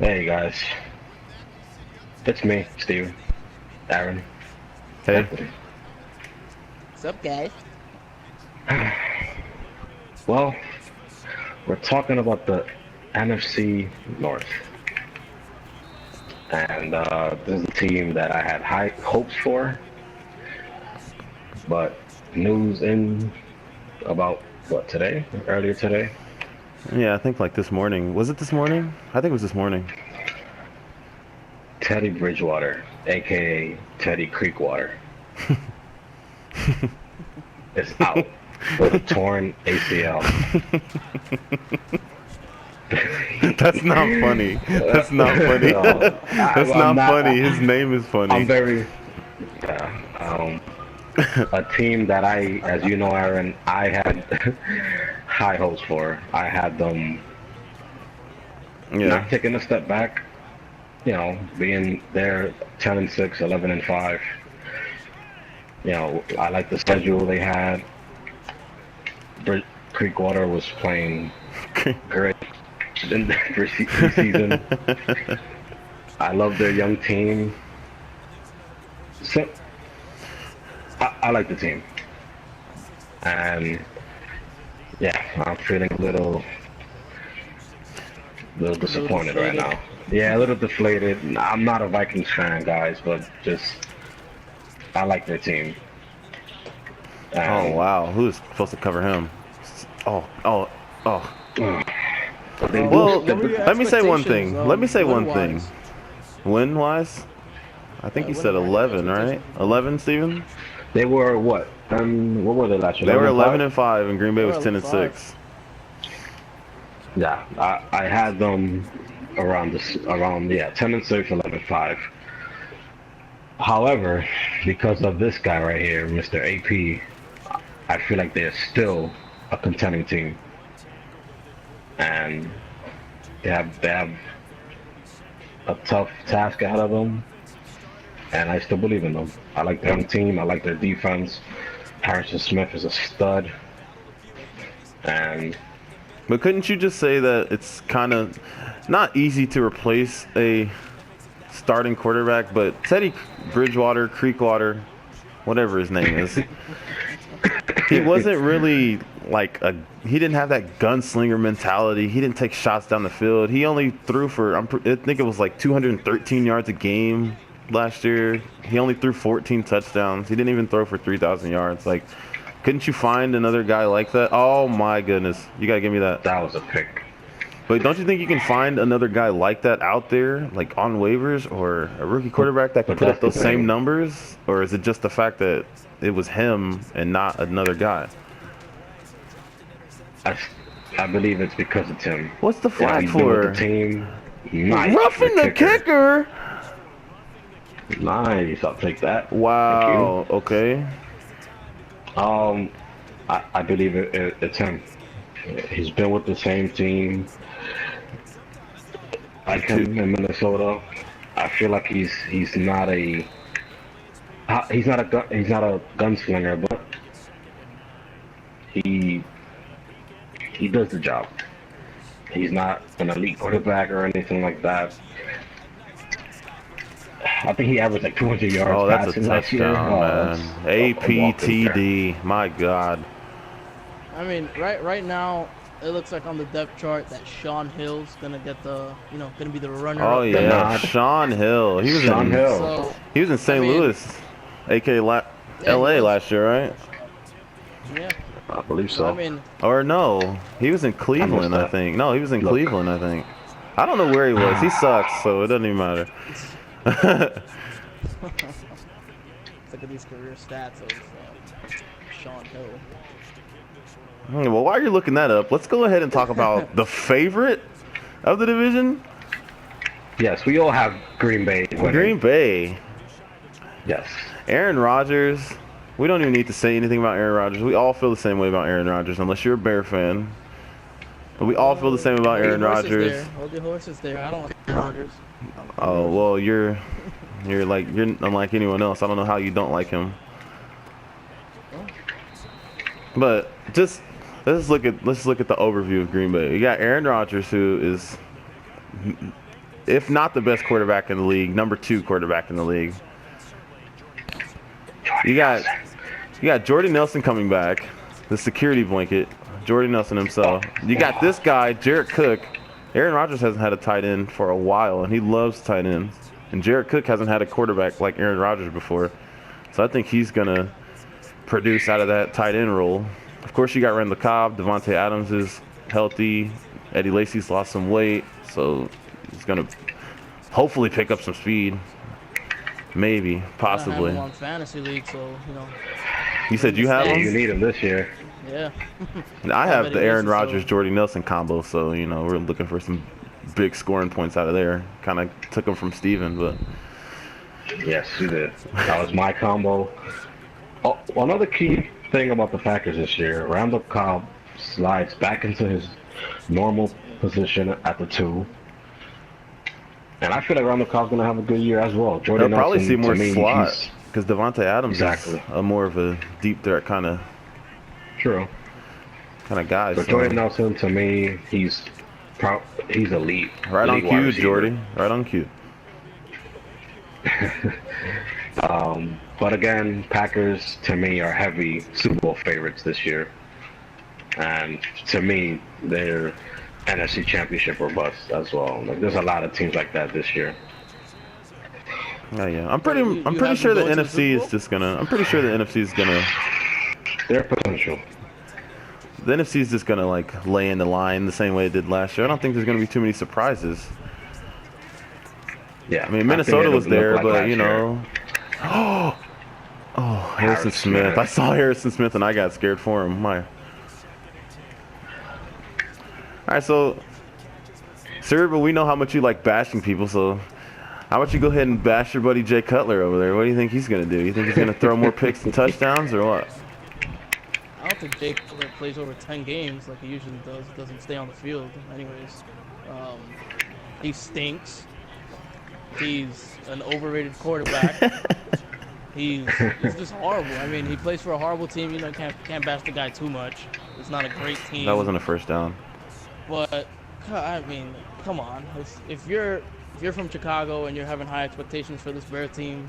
Hey guys, it's me, Steve, Aaron. Hey. What's up, guys? Well, we're talking about the NFC North, and this is a team that I had high hopes for, but news in about what today, earlier today. Yeah, I think like this morning. Was it this morning? I think it was this morning. Teddy Bridgewater, aka Teddy Creekwater, is out with a torn ACL. That's not funny. That's not funny. No, That's not funny. His name is funny. I'm very, yeah, a team that as you know, Aaron, I had high hopes for. I had them not taking a step back, being there 10-6, 11-5. I like the schedule they had. Creekwater was playing great in the preseason. I love their young team. So I like the team, and yeah, I'm feeling a little disappointed right now. Yeah, a little deflated. I'm not a Vikings fan, guys, but I like their team. Oh wow, who's supposed to cover him? Oh. Well, let me say one thing. Win-wise, I think you said 11, right? 11, Steven? They were what? What were they last year? They were 11-5, and Green Bay was 10-6. Yeah, I had them around 10-6, 11-5. However, because of this guy right here, Mr. AP, I feel like they're still a contending team, and they have a tough task ahead of them. And I still believe in them. I like their own team. I like their defense. Harrison Smith is a stud. But couldn't you just say that it's kind of not easy to replace a starting quarterback, but Teddy Bridgewater, Creekwater, whatever his name is, he wasn't really he didn't have that gunslinger mentality. He didn't take shots down the field. He only threw for, I think it was like 213 yards a game. Last year, he only threw 14 touchdowns. He didn't even throw for 3,000 yards. Couldn't you find another guy like that? Oh my goodness, you gotta give me that. That was a pick. But don't you think you can find another guy like that out there, like on waivers, or a rookie quarterback that can put up those same numbers? Or is it just the fact that it was him and not another guy? I believe it's because it's him. What's the flag for? The team. Nice. Roughing the kicker. Nice, I'll take that. Wow. Okay. I believe it's him. He's been with the same team. Like him in Minnesota. I feel like he's not a gunslinger, but he does the job. He's not an elite quarterback or anything like that. I think he averaged like 200 yards. Oh, that's a touchdown, man. APTD, my God. I mean, right now, it looks like on the depth chart that Sean Hill's gonna get gonna be the runner. Oh yeah, Sean Hill. He was in St. Louis, aka LA last year, right? Yeah. I believe so. I mean, or no, he was in Cleveland, I think. No, he was in Cleveland, I think. I don't know where he was. He sucks, so it doesn't even matter. Look at these career stats of Sean Hill. Well, while you're looking that up, let's go ahead and talk about the favorite of the division. Yes, we all have Green Bay winning. Green Bay. Yes. Aaron Rodgers. We don't even need to say anything about Aaron Rodgers. We all feel the same way about Aaron Rodgers, unless you're a Bear fan. But we all feel the same about Aaron Rodgers. Hold your horses there. I don't like Aaron Rodgers. Oh well, you're unlike anyone else. I don't know how you don't like him. But just let's look at the overview of Green Bay. You got Aaron Rodgers, who is if not the best quarterback in the league, number 2 quarterback in the league. You got Jordy Nelson coming back, the security blanket, Jordy Nelson himself. You got this guy, Jared Cook. Aaron Rodgers hasn't had a tight end for a while, and he loves tight ends. And Jared Cook hasn't had a quarterback like Aaron Rodgers before. So I think he's going to produce out of that tight end role. Of course, you got Randall Cobb. Devontae Adams is healthy. Eddie Lacy's lost some weight, so he's going to hopefully pick up some speed. Maybe, possibly. I have him on fantasy league, so, you know. You said you have him? You need him this year. Yeah. I have the Aaron Rodgers, Jordy Nelson combo, so, you know, we're looking for some big scoring points out of there. Kind of took them from Steven, but. Yes, you did. That was my combo. Oh, another key thing about the Packers this year, Randall Cobb slides back into his normal position at the 2. And I feel like Randall Cobb's going to have a good year as well. Jordan They'll probably see more to me, slot because Devontae Adams exactly. is a more of a deep threat kind of guy. But so. Jordan Nelson, to me, he's elite. Right on elite cue, Jordy. Right on cue. But again, Packers, to me, are heavy Super Bowl favorites this year. And to me, they're NFC Championship or bust as well. Like, there's a lot of teams like that this year. Oh yeah, I'm pretty sure the NFC is just gonna. I'm pretty sure the NFC is gonna. Their potential. The NFC is just gonna like lay in the line the same way it did last year. I don't think there's gonna be too many surprises. Yeah. I mean, Minnesota was there, but you know. Oh, Harrison Smith. I saw Harrison Smith and I got scared for him. All right, so Cerebral, we know how much you like bashing people, so how about you go ahead and bash your buddy Jay Cutler over there? What do you think he's gonna do? You think he's gonna throw more picks and touchdowns, or what? I don't think Jay Cutler plays over 10 games like he usually does. Doesn't stay on the field, anyways. He stinks. He's an overrated quarterback. He's just horrible. I mean, he plays for a horrible team. You know, can't bash the guy too much. It's not a great team. That wasn't a first down. But I mean, come on. If you're from Chicago and you're having high expectations for this Bear team,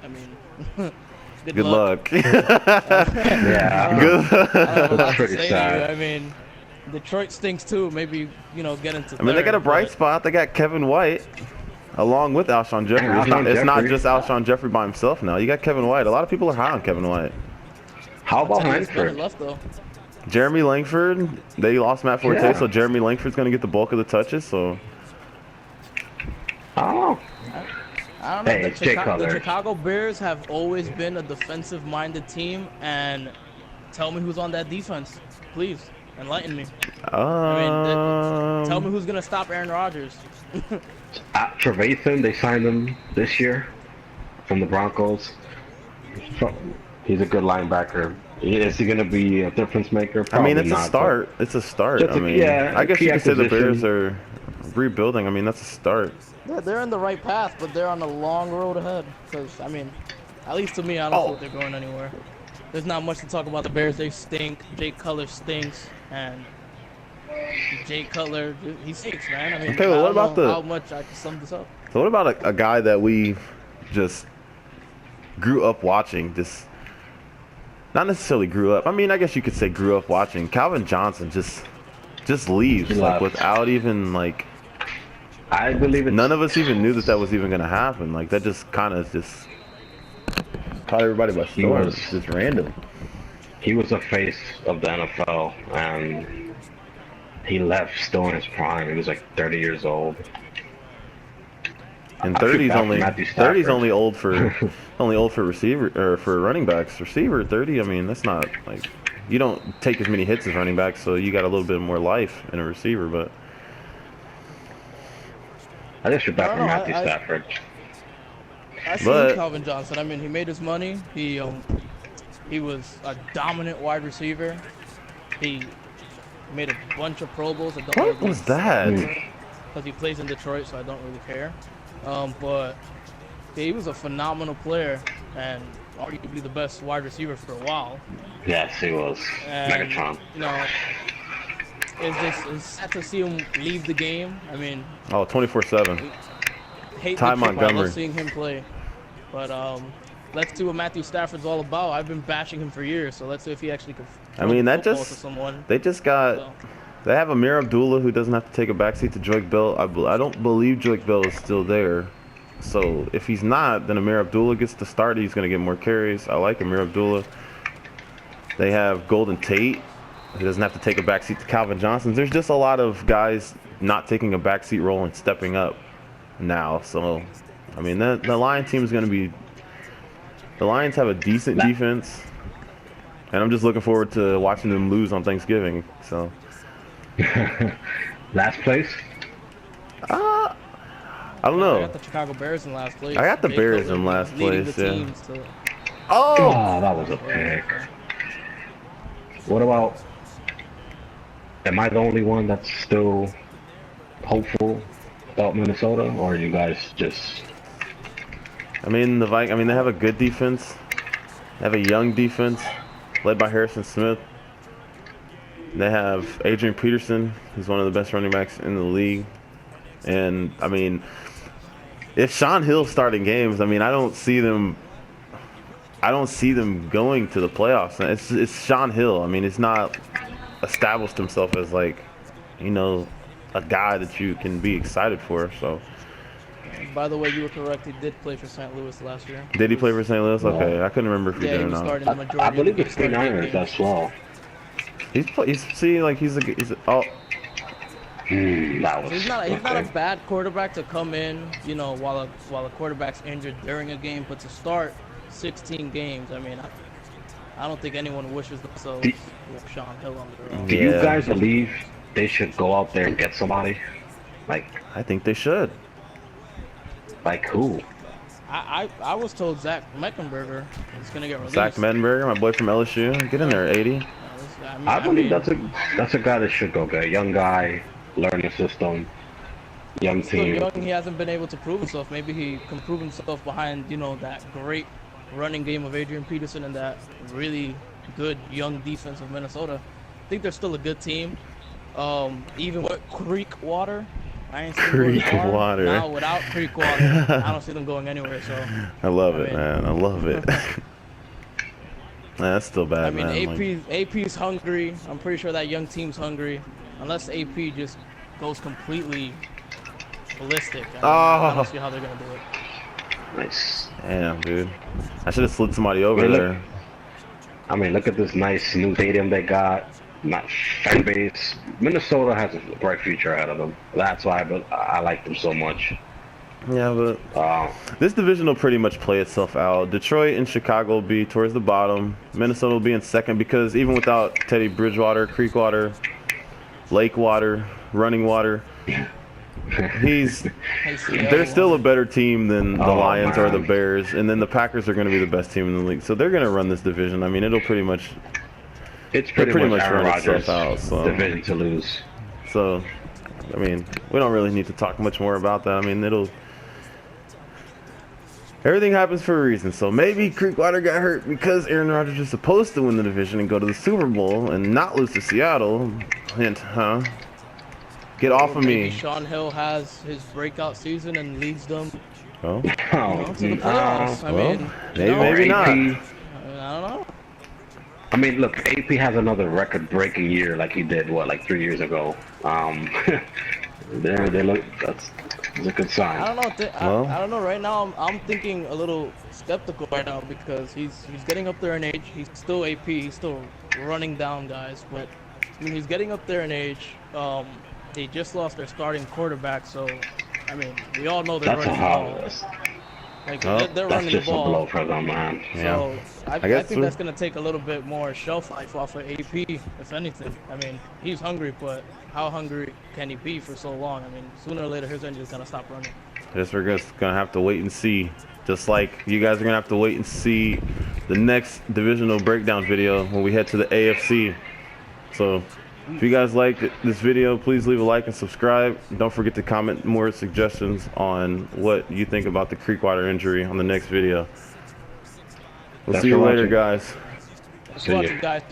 I mean, good luck. Yeah. Good. That's pretty sad. I mean, Detroit stinks too. Maybe, you know, get into. I mean, they got a bright spot. They got Kevin White, along with Alshon Jeffrey. It's not just Alshon Jeffrey by himself now. You got Kevin White. A lot of people are high on Kevin White. How about Langford? Left, though. Jeremy Langford. They lost Matt Forte, so Jeremy Langford's going to get the bulk of the touches. So. Oh. I don't know. Hey, The Chicago Bears have always been a defensive-minded team, and tell me who's on that defense, please. Enlighten me. Tell me who's gonna stop Aaron Rodgers. Trevathan, they signed him this year from the Broncos. He's a good linebacker. Is he gonna be a difference maker? Probably I mean, it's not, a start. It's a start. I mean, I guess you could say the Bears are rebuilding. I mean, that's a start. Yeah, they're in the right path, but they're on a long road ahead. Because, I mean, at least to me, I don't think they're going anywhere. There's not much to talk about the Bears. They stink. Jay Cutler stinks. And Jay Cutler, he stinks, man. I mean, okay, well, what about how much I can sum this up. So what about a guy that we just grew up watching? Just not necessarily grew up. I mean, I guess you could say grew up watching. Calvin Johnson just leaves like without even like. I believe it. None of us even knew that was even going to happen. Like that just kind of just caught everybody by storm. It's just random. He was the face of the NFL, and he left still in his prime. He was like 30 years old. And 30's only old for receiver or for running backs. Receiver 30. I mean, that's not like you don't take as many hits as running backs, so you got a little bit more life in a receiver. But I guess you're back from Matthew Stafford. I see Calvin Johnson. I mean, he made his money. He was a dominant wide receiver. He made a bunch of Pro Bowls. What was that? Because he plays in Detroit, so I don't really care. But he was a phenomenal player and arguably the best wide receiver for a while. Yes, he was. Megatron. You know, it's sad to see him leave the game. I mean, 24/7. hate Ty the chip. I Montgomery. love seeing him play. But let's see what Matthew Stafford's all about. I've been bashing him for years, so let's see if he actually can I mean, throw that the football just to someone. they just got. So, They have Amir Abdullah who doesn't have to take a backseat to Joique Bell. I don't believe Joique Bell is still there. So if he's not, then Amir Abdullah gets to start. He's going to get more carries. I like Amir Abdullah. They have Golden Tate. He doesn't have to take a backseat to Calvin Johnson. There's just a lot of guys not taking a backseat role and stepping up now. So, I mean, the Lion team is going to be... The Lions have a decent defense. And I'm just looking forward to watching them lose on Thanksgiving. So... Last place? I don't know. I got the Chicago Bears in last place. I got the Jay Bears Cutler in last leading place, the yeah. teams to- Oh, that was a pick. What about... Am I the only one that's still hopeful about Minnesota, or are you guys just... I mean, they have a good defense. They have a young defense led by Harrison Smith. They have Adrian Peterson, who's one of the best running backs in the league. And, I mean, if Sean Hill's starting games, I mean, I don't see them going to the playoffs. It's Sean Hill. I mean, it's not established himself as, like, you know, a guy that you can be excited for. So, By the way, you were correct. He did play for St. Louis last year. did he play for St. Louis? Okay, I couldn't remember if he Yeah, did he or was not. starting the majority. I believe of the 49ers games. as well. He's That was... He's not a okay. bad quarterback to come in, you know, while a quarterback's injured during a game, but to start 16 games, I mean, I don't think anyone wishes themselves with Sean Hill on their own. Do you guys believe they should go out there and get somebody? Like I think they should. who? I was told Zach Meckenberger is gonna get released. Zach Mettenberger, my boy from LSU. Get in there, 80. I believe that's a guy that should go get. Young guy, learn the system, young Still team. young, he hasn't been able to prove himself. Maybe he can prove himself behind, you know, that great running game of Adrian Peterson and that really good young defense of Minnesota. I think they're still a good team. Even with Creek Water, I ain't seen Creek Water. Now without Creek Water, I don't see them going anywhere. So I love it, man. I love it. That's still bad, I mean, man. AP's hungry. I'm pretty sure that young team's hungry. Unless AP just goes completely ballistic. I don't see how they're gonna do it. Nice. Damn, dude. I should have slid somebody over there. I mean, look at this nice new stadium they got. Not fan base. Minnesota has a bright future ahead of them. That's why I like them so much. Yeah, but this division will pretty much play itself out. Detroit and Chicago will be towards the bottom. Minnesota will be in second because even without Teddy Bridgewater, Creek Water, Lake Water, Running Water, they're still a better team than the Lions or the Bears, and then the Packers are going to be the best team in the league. So they're going to run this division. I mean, it'll pretty much... It's pretty much Aaron run itself Rodgers' out. So. division to lose. So, I mean, we don't really need to talk much more about that. I mean, everything happens for a reason. So maybe Creekwater got hurt because Aaron Rodgers was supposed to win the division and go to the Super Bowl and not lose to Seattle. Hint, huh? Get off of Maybe me. Sean Hill has his breakout season and leads them Oh, to the playoffs. I well, mean, maybe not. I don't know. I mean, look, AP has another record-breaking year like he did, like 3 years ago. They look, that's a good sign. I don't know. I don't know. Right now, I'm thinking a little skeptical right now because he's getting up there in age. He's still AP. He's still running down guys, but I mean, he's getting up there in age. They just lost their starting quarterback, so I mean, we all know they're running the ball. Like they're running the ball. That's just a blow for them, man. So Yeah. I think that's gonna take a little bit more shelf life off of AP, if anything. I mean, he's hungry, but how hungry can he be for so long? I mean, sooner or later his engine's gonna stop running. I guess we're just gonna have to wait and see. Just like you guys are gonna have to wait and see the next divisional breakdown video when we head to the AFC. So if you guys liked this video, please leave a like and subscribe. Don't forget to comment more suggestions on what you think about the Creekwater injury on the next video. We'll see you later, guys. Just watching, guys.